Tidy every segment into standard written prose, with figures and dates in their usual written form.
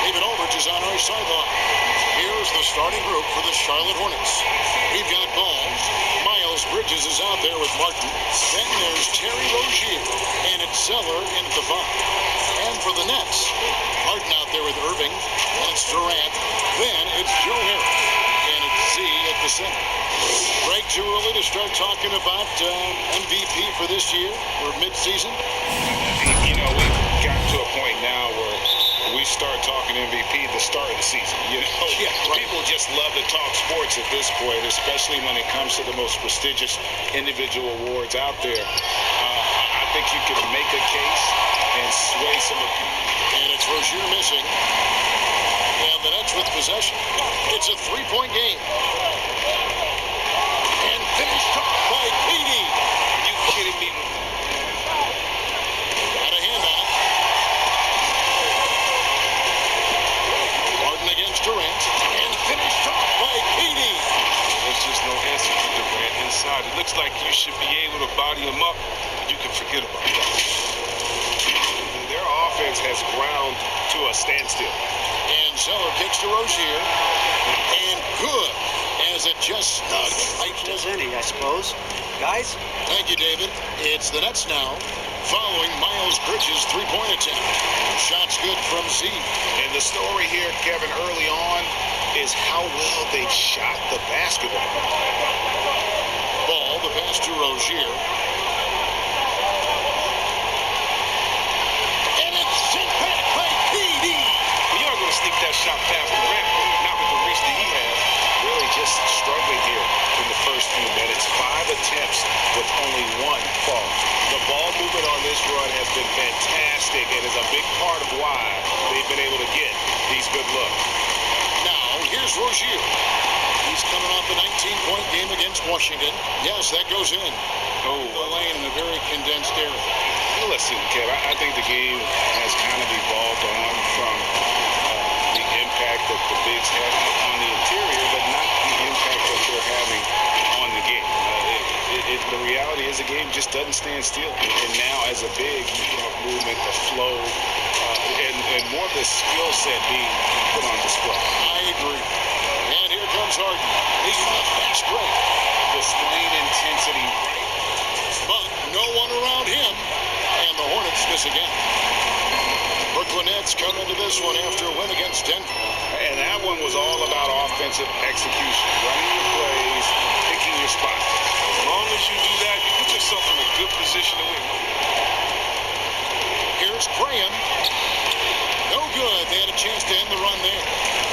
David Aldridge is on our sideline. Here's the starting group for the Charlotte Hornets. We've got Ball. Miles Bridges is out there with Martin. Then there's Terry Rozier. And it's Zeller in at the 5. And for the Nets, Martin out there with Irving. And it's Durant. Then it's Joe Harris. And it's Z at the center. Greg, too early to start talking about MVP for this year or midseason? You know, we've gotten to a point now where we start talking MVP at the start of the season. You know, yeah, right. People just love to talk sports at this point, especially when it comes to the most prestigious individual awards out there. I think you can make a case and sway some opinions. And it's Rozier missing. And the Nets with possession. It's a 3-point game. And finished off by Petey. Are you kidding me? Got a handout. Martin against Durant. And finished off by Petey. There's just no answer to Durant inside. It looks like you should be able to body him up. You can forget about that. Their offense has ground to a standstill. And Zeller kicks to Rozier. And good. As it just snugs right as any, I suppose. Guys? Thank you, David. It's the Nets now, following Miles Bridges' 3-point attempt. Shots good from Z. And the story here, Kevin, early on, is how well they shot the basketball. Ball, the pass to Rozier. And it's sent back by PD. You're not going to sneak that shot past Durant, not with the reach that he has. Really just struggling here in the first few minutes. 5 attempts with only 1 fall. The ball movement on this run has been fantastic and is a big part of why they've been able to get these good looks. Now, here's Rozier. He's coming off a 19-point game against Washington. Yes, that goes in. Oh, the lane in a very condensed area. Listen, Kev, I think the game has kind of evolved on from the impact that the bigs have on the interior, but not the impact that they're having on the game. The reality is the game just doesn't stand still. And now, as a big, you have movement, the flow, and more of the skill set being put on display. I agree. And here comes Harden. He's on a fast break. Displaying intensity right. But no one around him. And the Hornets miss again. Brooklyn Nets come into this one after a win against Denver. And that one was all about offensive execution. Running your plays, picking your spot. As long as you do that, you put yourself in a good position to win. Here's Graham. No good. They had a chance to end the run there.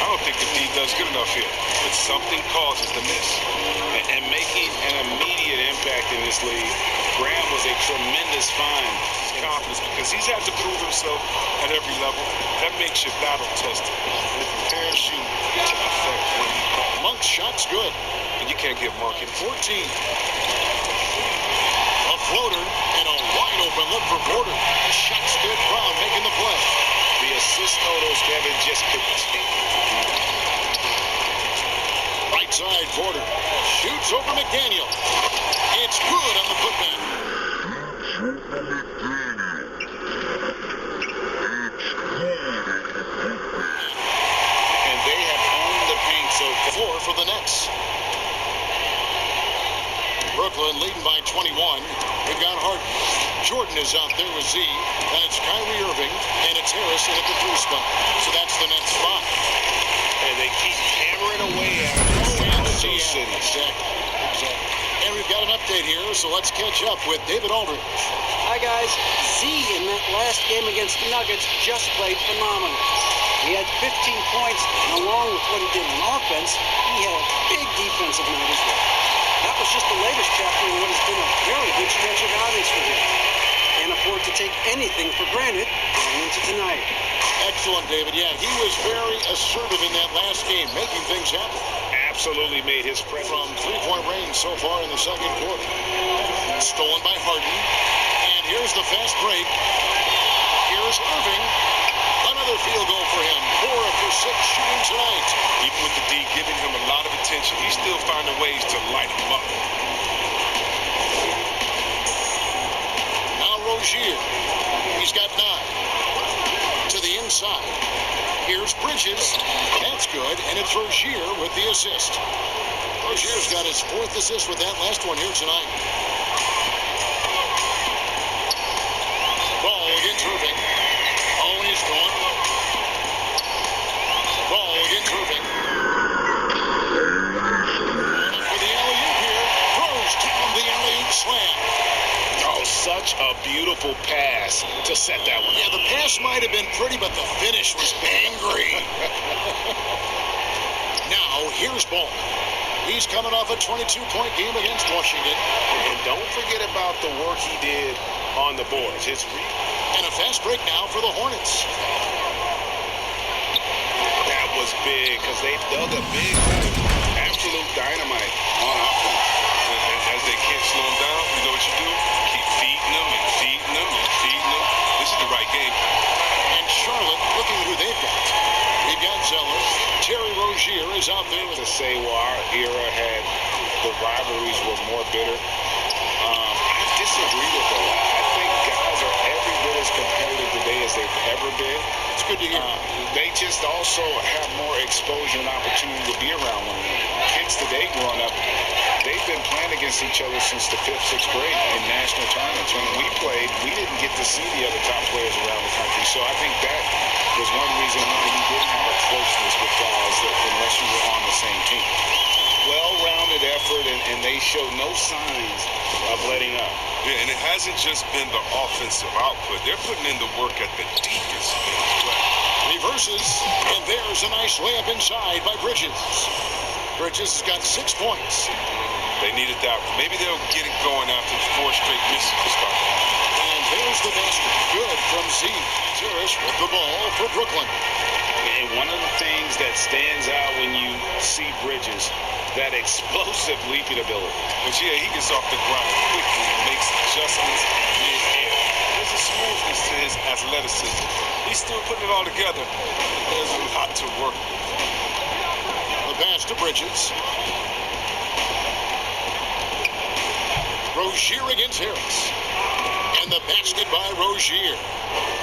I don't think the D does good enough here. But something causes the miss. And making an immediate impact in this league, Graham was a tremendous find. Confidence, because he's had to prove himself at every level. That makes you battle tested. It prepares you to affect him. Monk's shot's good. And you can't get Monk in 14. A floater and a wide open look for Porter. Shot's good. Brown making the play. The assist totals, Kevin, just continue. Right side, Porter shoots over McDaniel. It's good on the putback. And they have owned the paint so far for the Nets. Brooklyn leading by 21. We've got Harden. Jordan is out there with Z. And it's Kyrie Irving. And it's Harris in at the 3 spot. So that's the Nets 5. And they keep hammering away at those cities. Exactly. And we've got an update here, so let's catch up with David Aldridge. Hi, guys. Z in that last game against the Nuggets just played phenomenal. He had 15 points, and along with what he did on offense, he had a big defensive night as well. That was just the latest chapter in what has been a very good stretch of outings for him. Can't afford to take anything for granted going into tonight. Excellent, David. Yeah, he was very assertive in that last game, making things happen. Absolutely made his presence. From 3-point range so far in the second quarter. Stolen by Harden. And here's the fast break. Here's Irving. Another field goal for him. 4 for 6 shooting tonight. Even with the D giving him a lot of attention, he's still finding ways to light him up. Now Rozier. He's got 9. To the inside. side. Here's Bridges. That's good, and it's Rozier with the assist. Rozier's got his 4th assist with that last one here tonight. Ball against Irving. Oh, and he's gone. Ball against Irving. For the alley-oop here. Throws down the alley-oop slam. Oh, such a beautiful pass to set that one. Yeah, the pass might have been pretty, but the finish was angry. Now, here's Ball. He's coming off a 22-point game against Washington. And don't forget about the work he did on the boards. And a fast break now for the Hornets. That was big because they dug a big hole. Absolute dynamite on offense. And as they can't slow them down, you know what you do? Keep feeding them and feeding them and feeding them. This is the right game. And Charlotte, looking at who they've got. We've got Zeller. Terry Rozier is out there with To say, well, our era had the rivalries were more bitter. I disagree with that. I think guys are every bit as competitive today as they've ever been. It's good to hear. They just also have more exposure and opportunity to be around one another. Kids today growing up, they've been playing against each other since the 5th, 6th grade in national tournaments. When we played, we didn't get to see the other top players around the country. So I think that was one reason why you didn't have a closeness with guys unless you were on the same team. Well-rounded effort, and they showed no signs of letting up. Yeah, and it hasn't just been the offensive output. They're putting in the work at the defense end as well. Reverses, and there's a nice layup inside by Bridges. Bridges has got 6 points. They needed that. Maybe they'll get it going after 4 straight misses to start. And there's the basket. Good from Z. Zurich with the ball for Brooklyn. And one of the things that stands out when you see Bridges, that explosive leaping ability. But yeah, he gets off the ground quickly and makes adjustments mid-air. There's a smoothness to his athleticism. He's still putting it all together. There's a lot to work with. The pass to Bridges. Rozier against Harris. And the basket by Rozier.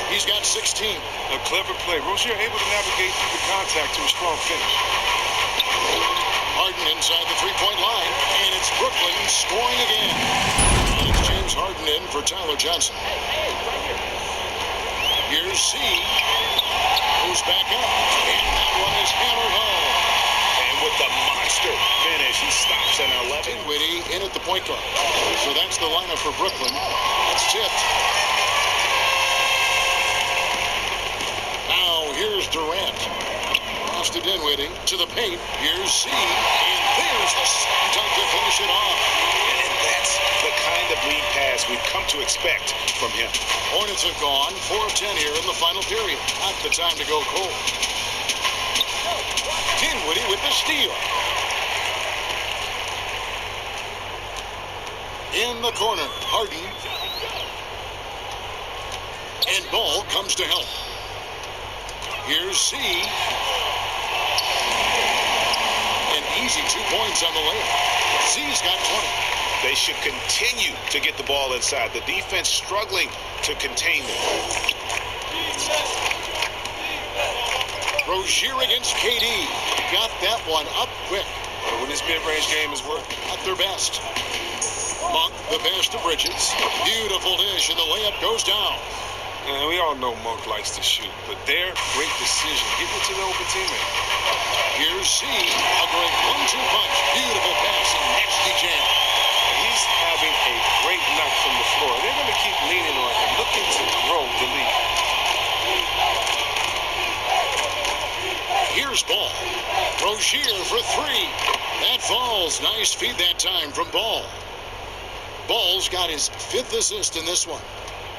He's got 16. A clever play. Rozier able to navigate through the contact to a strong finish. Harden inside the 3-point line, and it's Brooklyn scoring again. And it's James Harden in for Tyler Johnson. Here's C. Goes back up, and that one is hammered home. And with the monster finish, he stops at 11. Dinwiddie in at the point guard. So that's the lineup for Brooklyn. It's tipped. Now here's Durant. Pass to Dinwiddie, to the paint. Here's C. And there's the slam dunk to finish it off. And that's the kind of lead pass we've come to expect from him. Hornets have gone 4 of 10 here in the final period. Not the time to go cold. Dinwiddie with the steal. In the corner, Harden. And Ball comes to help. Here's C. An easy 2 points on the layup. C's got 20. They should continue to get the ball inside. The defense struggling to contain them. Rozier against KD. Got that one up quick. But when this mid-range game is working. At their best. Monk, the pass to Bridges. Beautiful dish, and the layup goes down. And we all know Monk likes to shoot, but their great decision, getting it to the open teammate. Here's C. A great 1-2 punch. Beautiful pass and nasty jam. He's having a great night from the floor. They're going to keep leaning on him, looking to grow the lead. Here's Ball. Rozier for 3. That falls. Nice feed that time from Ball. Ball's got his 5th assist in this one.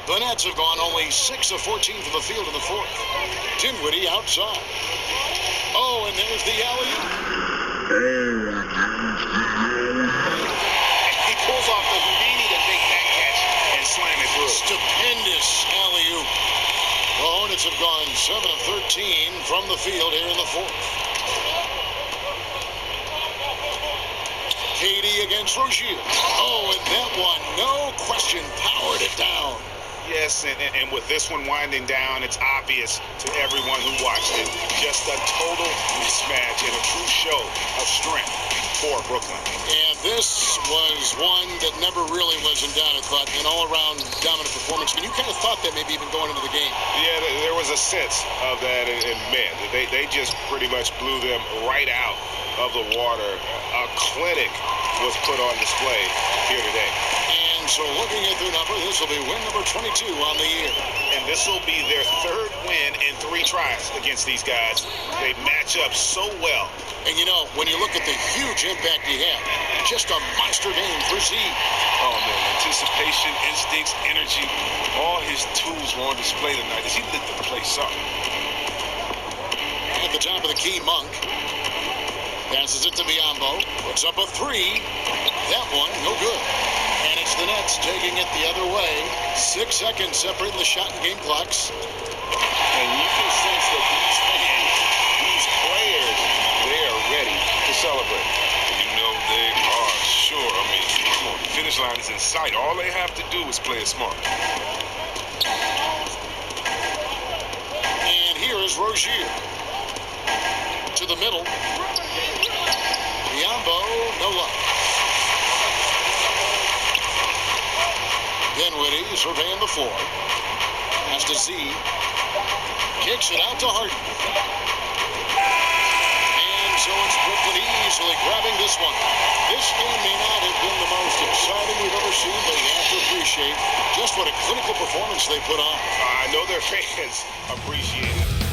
The Nets have gone only 6 of 14 from the field in the 4th. Dinwiddie outside. Oh, and there's the alley-oop. He pulls off the Houdini to make that catch and slam it through. Stupendous alley-oop. The Hornets have gone 7 of 13 from the field here in the 4th. KD against Rozier. Oh, and that one, no question, powered it down. Yes, and with this one winding down, it's obvious to everyone who watched it. Just a total mismatch and a true show of strength for Brooklyn. And this was one that never really was in doubt, I thought, an all-around dominant performance. And you kind of thought that maybe even going into the game. Yeah, there was a sense of that in men. They just pretty much blew them right out of the water. A clinic was put on display here today. And so looking at their number, this will be win number 22 on the year. And this will be their third win in 3 tries against these guys. They match up so well. And you know, when you look at the huge impact he had, just a monster game for Z. Oh, man, anticipation, instincts, energy, all his tools were on display tonight as he lit the place up. At the top of the key, Monk. Passes it to Biyombo. Puts up a 3. That one, no good. And it's the Nets taking it the other way. 6 seconds separating the shot and game clocks. And you can sense that these fans, these players, they are ready to celebrate. You know they are sure. I mean, come on, the finish line is in sight. All they have to do is play it smart. And here is Rozier. To the middle. Biyombo, no luck. Dinwiddie surveying the floor. Pass to Z. Kicks it out to Harden. And so it's Brooklyn easily grabbing this one. This game may not have been the most exciting we've ever seen, but you have to appreciate just what a clinical performance they put on. I know their fans appreciate it.